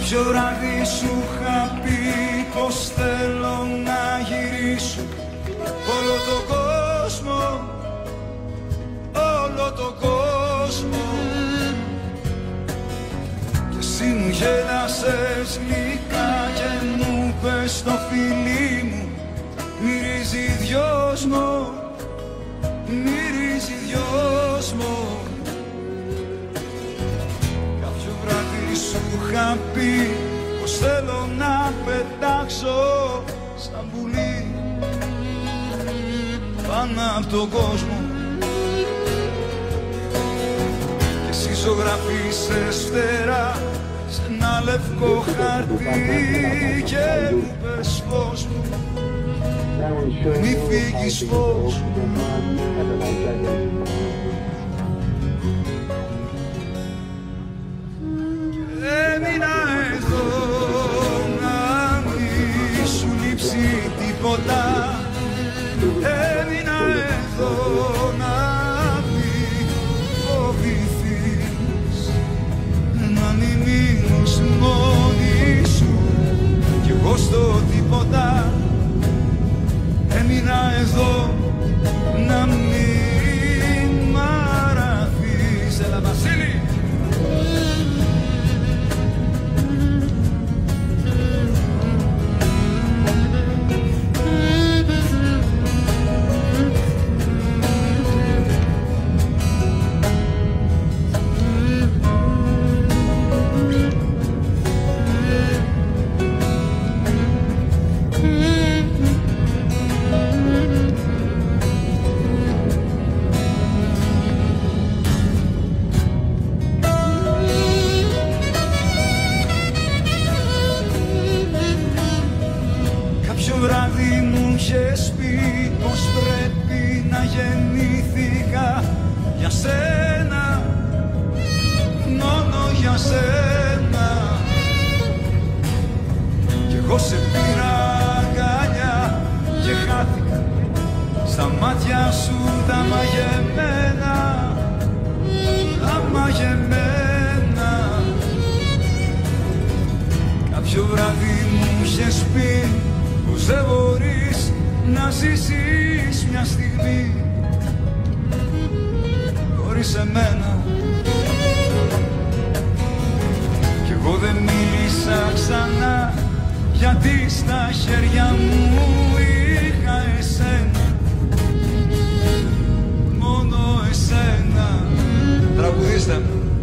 Κάποιο βράδυ σου είχα πει πως θέλω να γυρίσω όλο τον κόσμο, όλο τον κόσμο. Και εσύ μου γέλασες γλυκά και μου πες το φιλί μου μυρίζει δυόσμο, μυρίζει δυόσμο. Κάποιο βράδυ σου είχα πει πως θέλω να πετάξω σαν πουλί πάνω απ' τον κόσμο. Και εσύ ζωγραφίσες φτερά σε ένα λευκό χαρτί και μου πες φως μου, μη φύγεις φως μου. Έμεινα εδώ να μη σου λείψει τίποτα. Έμεινα εδώ να μη φοβηθείς, να μην μείνεις μόνη σου κι εγώ στο τίποτα. Έμεινα εδώ να μην μ' αραθείς. Έλα Βασίλη! Βράδυ μου είχες πει πως πρέπει να γεννήθηκα για σένα, μόνο για σένα. Κι εγώ σε πήρα αγκαλιά και χάθηκα στα μάτια σου τα μαγεμένα, τα μαγεμένα. Κάποιο βράδυ μου είχες πει πως δεν μπορείς να ζήσεις μια στιγμή χωρίς εμένα. Κι εγώ δεν μίλησα ξανά γιατί στα χέρια μου είχα εσένα, μόνο εσένα. Τραγουδίστε μου.